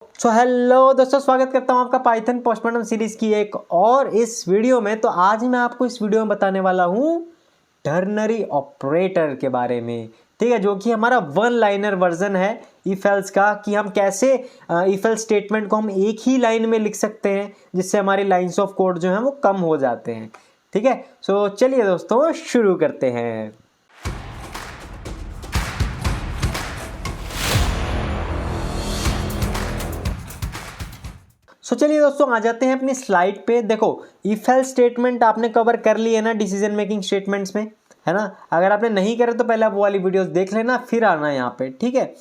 So hello दोस्तों, स्वागत करता हूं आपका पाइथन पोस्टमॉर्टम सीरीज की एक और इस वीडियो में। तो आज मैं आपको इस वीडियो में बताने वाला हूं टर्नरी ऑपरेटर के बारे में, ठीक है, जो कि हमारा वन लाइनर वर्जन है इफ एल्स का, कि हम कैसे इफ एल्स स्टेटमेंट को हम एक ही लाइन में लिख सकते हैं जिससे हमारी लाइंस ऑफ कोड जो है वो कम हो जाते हैं। ठीक है, सो चलिए दोस्तों शुरू करते हैं। चलिए दोस्तों, आ जाते हैं अपनी स्लाइड पे। देखो, इफ एल्स स्टेटमेंट आपने कवर कर ली है ना डिसीजन मेकिंग स्टेटमेंट्स में, है ना। अगर आपने नहीं करे तो पहले आप वो वाली वीडियोस देख लेना, फिर आना यहाँ पे, ठीक है।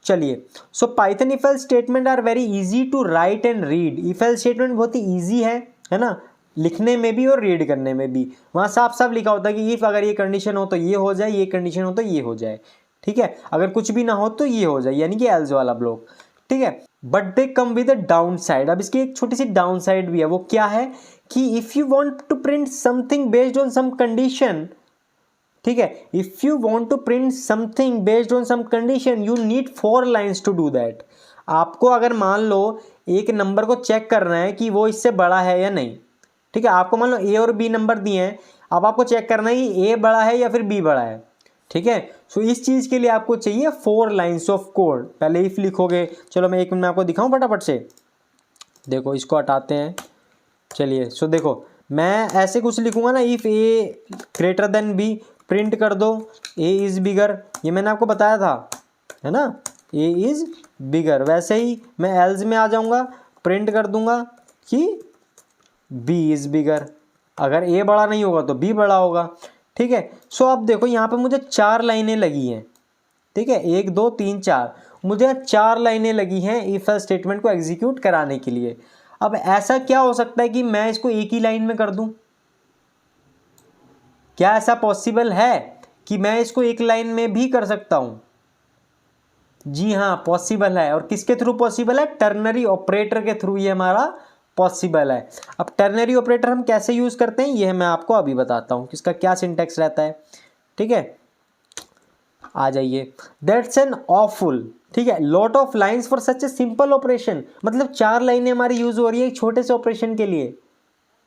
चलिए, so Python if else statement are very easy to write and read. If else statement बहुत ही ईजी है ना, लिखने में भी और रीड करने में भी। वहाँ साफ साफ लिखा होता है कि इफ अगर ये कंडीशन हो तो ये हो जाए, ये कंडीशन हो तो ये हो जाए, ठीक है। अगर कुछ भी ना हो तो ये हो जाए, यानी कि एल्स वाला ब्लॉक, ठीक है। But they come with a down side. अब इसकी एक छोटी सी डाउन साइड भी है। वो क्या है कि if you want to print something based on some condition, ठीक है, if you want to print something based on some condition you need 4 lines to do that. आपको अगर मान लो एक नंबर को चेक करना है कि वो इससे बड़ा है या नहीं, ठीक है। आपको मान लो ए और बी नंबर दिए हैं, अब आपको चेक करना है कि ए बड़ा है या फिर बी बड़ा है, ठीक है। सो इस चीज़ के लिए आपको चाहिए 4 लाइंस ऑफ कोड। पहले इफ लिखोगे, चलो मैं एक मिनट में आपको दिखाऊं फटाफट से। देखो, इसको हटाते हैं। चलिए, सो देखो मैं ऐसे कुछ लिखूंगा ना, if A greater than B, print कर दो ए इज़ बिगर। ये मैंने आपको बताया था, है ना, ए इज़ बिगर। वैसे ही मैं एल्स में आ जाऊंगा, प्रिंट कर दूंगा कि बी इज़ बिगर। अगर ए बड़ा नहीं होगा तो बी बड़ा होगा, ठीक है। सो अब देखो यहाँ पे मुझे 4 लाइनें लगी हैं, ठीक है, 1 2 3 4, मुझे 4 लाइनें लगी हैं इफ एल्स स्टेटमेंट को एग्जीक्यूट कराने के लिए। अब ऐसा क्या हो सकता है कि मैं इसको एक ही लाइन में कर दूं? क्या ऐसा पॉसिबल है कि मैं इसको एक लाइन में भी कर सकता हूं? जी हाँ, पॉसिबल है। और किसके थ्रू पॉसिबल है? टर्नरी ऑपरेटर के थ्रू ये हमारा पॉसिबल है। अब टर्नरी ऑपरेटर हम कैसे यूज करते हैं ये मैं आपको अभी बताता हूं कि इसका क्या सिंटेक्स रहता है, ठीक है। आ जाइए, दैट्स एन ऑफुल, ठीक है, lot of lines for such a simple operation. मतलब 4 लाइनें हमारी यूज हो रही है एक छोटे से ऑपरेशन के लिए,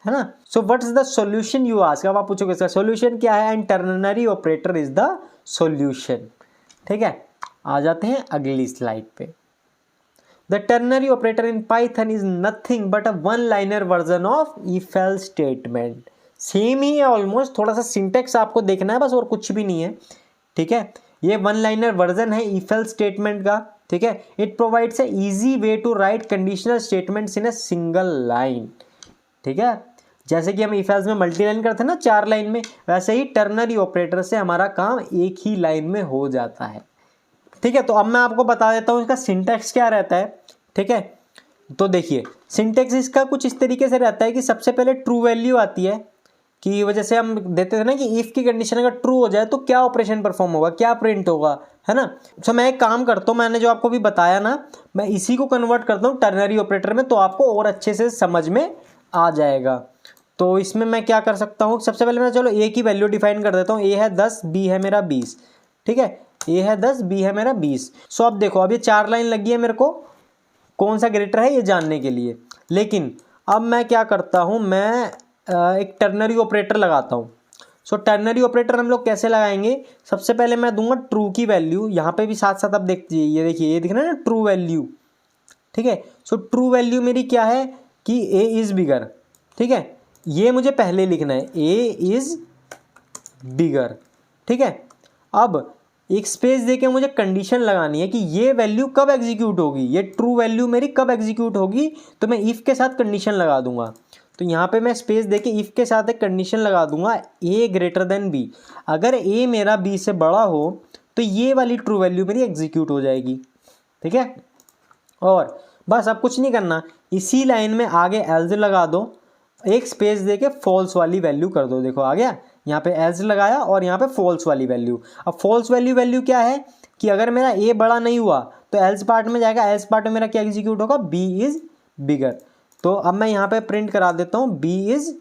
है ना। So what is the solution you ask. अब आप पूछोगे इसका सॉल्यूशन क्या है, and ternary operator is the solution, ठीक है। आ जाते हैं अगली स्लाइड पे। The ternary operator in Python is nothing but a one liner version of if else statement. Same ही है ऑलमोस्ट, थोड़ा सा सिंटेक्स आपको देखना है बस, और कुछ भी नहीं है, ठीक है। ये वन लाइनर वर्जन है इफ एल्स स्टेटमेंट का, ठीक है। It provides a easy way to write conditional statements in a single line, ठीक है। जैसे कि हम इफ एल्स में मल्टी लाइन करते हैं ना 4 लाइन में, वैसे ही टर्नरी ऑपरेटर से हमारा काम एक ही लाइन में हो जाता है, ठीक है। तो अब मैं आपको बता देता हूँ इसका सिंटेक्स क्या रहता है, ठीक है। तो देखिए, सिंटेक्स इसका कुछ इस तरीके से रहता है कि सबसे पहले ट्रू वैल्यू आती है, कि वजह से हम देते थे ना कि इफ की कंडीशन अगर ट्रू हो जाए तो क्या ऑपरेशन परफॉर्म होगा, क्या प्रिंट होगा, है ना। सो मैं एक काम करता हूँ, मैंने जो आपको भी बताया ना, मैं इसी को कन्वर्ट करता हूँ टर्नरी ऑपरेटर में, तो आपको और अच्छे से समझ में आ जाएगा। तो इसमें मैं क्या कर सकता हूँ, सबसे पहले मैं चलो ए की वैल्यू डिफाइन कर देता हूँ। ए है 10, बी है मेरा 20, ठीक है। ए है 10, बी है मेरा 20। सो अब देखो, अब ये 4 लाइन लगी है मेरे को कौन सा ग्रेटर है ये जानने के लिए। लेकिन अब मैं क्या करता हूँ, मैं एक टर्नरी ऑपरेटर लगाता हूँ। सो टर्नरी ऑपरेटर हम लोग कैसे लगाएंगे, सबसे पहले मैं दूंगा ट्रू की वैल्यू। यहाँ पे भी साथ साथ आप देखिए, ये देखिए, ये दिख रहा है ना ट्रू वैल्यू, ठीक है। सो ट्रू वैल्यू मेरी क्या है कि ए इज़ बिगर, ठीक है। ये मुझे पहले लिखना है, ए इज़ बिगर, ठीक है। अब एक स्पेस देके मुझे कंडीशन लगानी है कि ये वैल्यू कब एग्जीक्यूट होगी, ये ट्रू वैल्यू मेरी कब एग्जीक्यूट होगी। तो मैं इफ़ के साथ कंडीशन लगा दूंगा। तो यहाँ पे मैं स्पेस देके इफ़ के साथ एक कंडीशन लगा दूंगा, ए ग्रेटर देन बी। अगर ए मेरा बी से बड़ा हो तो ये वाली ट्रू वैल्यू मेरी एग्जीक्यूट हो जाएगी, ठीक है। और बस अब कुछ नहीं करना, इसी लाइन में आगे एल्स लगा दो, एक स्पेस देके फॉल्स वाली वैल्यू कर दो। देखो आ गया, यहाँ पे एल्स लगाया और यहाँ पे फॉल्स वाली वैल्यू। अब फॉल्स वैल्यू क्या है कि अगर मेरा ए बड़ा नहीं हुआ तो एल्स पार्ट में जाएगा, एल्स पार्ट में मेरा क्या एग्जीक्यूट होगा, बी इज बिगर। तो अब मैं यहाँ पे प्रिंट करा देता हूँ बी इज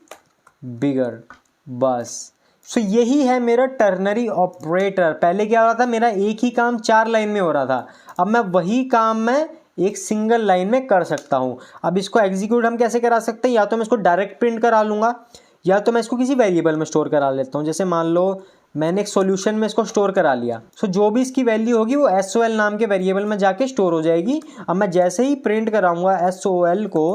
बिगर, बस। सो यही है मेरा टर्नरी ऑपरेटर। पहले क्या हो रहा था, मेरा एक ही काम 4 लाइन में हो रहा था, अब मैं वही काम मैं एक सिंगल लाइन में कर सकता हूँ। अब इसको एग्जीक्यूट हम कैसे करा सकते हैं, या तो मैं इसको डायरेक्ट प्रिंट करा लूँगा या तो मैं इसको किसी वेरिएबल में स्टोर करा लेता हूँ। जैसे मान लो मैंने एक सॉल्यूशन में इसको स्टोर करा लिया, सो जो भी इसकी वैल्यू होगी वो SOL नाम के वेरिएबल में जाके स्टोर हो जाएगी। अब मैं जैसे ही प्रिंट कराऊंगा SOL को,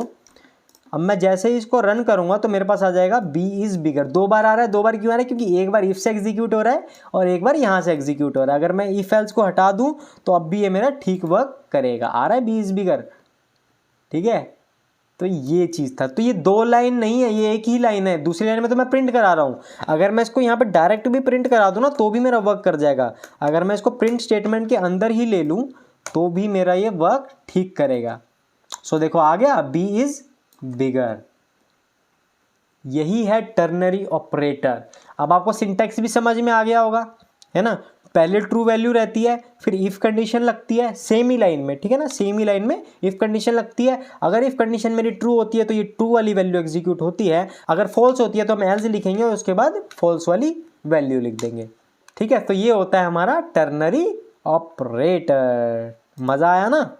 अब मैं जैसे ही इसको रन करूंगा तो मेरे पास आ जाएगा B इज बिगर। 2 बार आ रहा है, 2 बार क्यों आ रहा है, क्योंकि एक बार इफ से एग्जीक्यूट हो रहा है और एक बार यहाँ से एग्जीक्यूट हो रहा है। अगर मैं इफ एल्स को हटा दूं तो अब भी ये मेरा ठीक वर्क करेगा। आ रहा है B इज बिगर, ठीक है। तो ये चीज़ था। तो ये 2 लाइन नहीं है, ये एक ही लाइन है। दूसरी लाइन में तो मैं प्रिंट करा रहा हूँ। अगर मैं इसको यहाँ पे डायरेक्ट भी प्रिंट करा दूँ ना तो भी मेरा वर्क कर जाएगा। अगर मैं इसको प्रिंट स्टेटमेंट के अंदर ही ले लूँ तो भी मेरा ये वर्क ठीक करेगा। सो देखो आ गया B इज बिगर। यही है टर्नरी ऑपरेटर। अब आपको सिंटैक्स भी समझ में आ गया होगा, है ना। पहले ट्रू वैल्यू रहती है, फिर इफ कंडीशन लगती है सेम ही लाइन में, ठीक है ना। सेम ही लाइन में इफ कंडीशन लगती है। अगर इफ कंडीशन मेरी ट्रू होती है तो ये ट्रू वाली वैल्यू एग्जीक्यूट होती है। अगर फॉल्स होती है तो हम एल्स लिखेंगे और उसके बाद फॉल्स वाली वैल्यू लिख देंगे, ठीक है। तो ये होता है हमारा टर्नरी ऑपरेटर। मज़ा आया ना।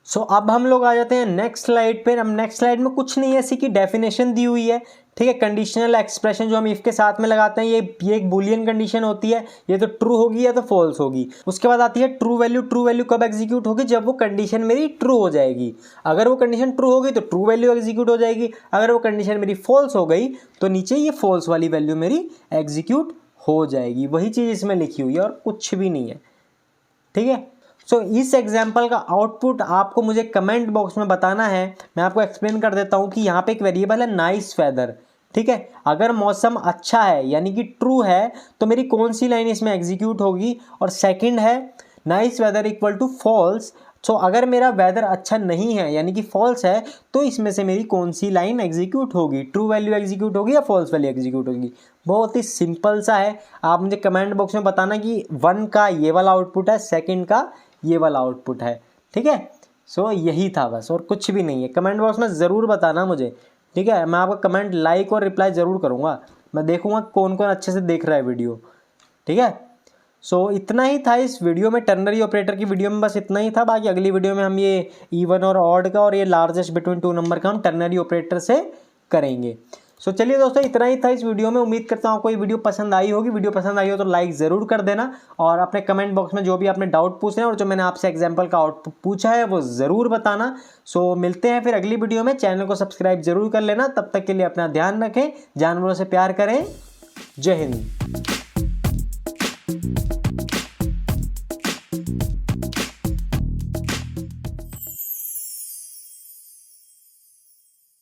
सो अब हम लोग आ जाते हैं नेक्स्ट स्लाइड पे। अब नेक्स्ट स्लाइड में कुछ नहीं है, इसी की डेफिनेशन दी हुई है, ठीक है। कंडीशनल एक्सप्रेशन जो हम इफ के साथ में लगाते हैं, ये एक बुलियन कंडीशन होती है। ये तो ट्रू होगी या तो फॉल्स होगी। उसके बाद आती है ट्रू वैल्यू। ट्रू वैल्यू कब एग्जीक्यूट होगी, जब वो कंडीशन मेरी ट्रू हो जाएगी। अगर वो कंडीशन ट्रू होगी तो ट्रू वैल्यू एग्जीक्यूट हो जाएगी। अगर वो कंडीशन मेरी फॉल्स हो गई तो नीचे ये फॉल्स वाली वैल्यू मेरी एग्जीक्यूट हो जाएगी। वही चीज़ इसमें लिखी हुई है और कुछ भी नहीं है, ठीक है। सो इस एग्जाम्पल का आउटपुट आपको मुझे कमेंट बॉक्स में बताना है। मैं आपको एक्सप्लेन कर देता हूँ कि यहाँ पे एक वेरिएबल है नाइस वेदर, ठीक है। अगर मौसम अच्छा है यानी कि ट्रू है तो मेरी कौन सी लाइन इसमें एग्जीक्यूट होगी। और सेकंड है nice weather equal to false. So अगर मेरा वेदर अच्छा नहीं है यानी कि फॉल्स है तो इसमें से मेरी कौन सी लाइन एग्जीक्यूट होगी, ट्रू वैल्यू एग्जीक्यूट होगी या फॉल्स वैल्यू एग्जीक्यूट होगी। बहुत ही सिंपल सा है। आप मुझे कमेंट बॉक्स में बताना कि 1 का ये वाला आउटपुट है, सेकंड का ये वाला आउटपुट है, ठीक है। सो यही था बस, और कुछ भी नहीं है। कमेंट बॉक्स में ज़रूर बताना मुझे, ठीक है। मैं आपका कमेंट लाइक और रिप्लाई ज़रूर करूँगा। मैं देखूँगा कौन कौन अच्छे से देख रहा है वीडियो, ठीक है। सो इतना ही था इस वीडियो में, टर्नरी ऑपरेटर की वीडियो में बस इतना ही था। बाकी अगली वीडियो में हम ये इवन और ऑड का और ये लार्जेस्ट बिटवीन 2 नंबर का हम टर्नरी ऑपरेटर से करेंगे। सो चलिए दोस्तों, इतना ही था इस वीडियो में। उम्मीद करता हूँ आपको ये वीडियो पसंद आई होगी। वीडियो पसंद आई हो तो लाइक ज़रूर कर देना और अपने कमेंट बॉक्स में जो भी आपने डाउट पूछे हैं और जो मैंने आपसे एग्जांपल का आउटपुट पूछा है वो ज़रूर बताना। सो मिलते हैं फिर अगली वीडियो में। चैनल को सब्सक्राइब जरूर कर लेना। तब तक के लिए अपना ध्यान रखें, जानवरों से प्यार करें। जय हिंद।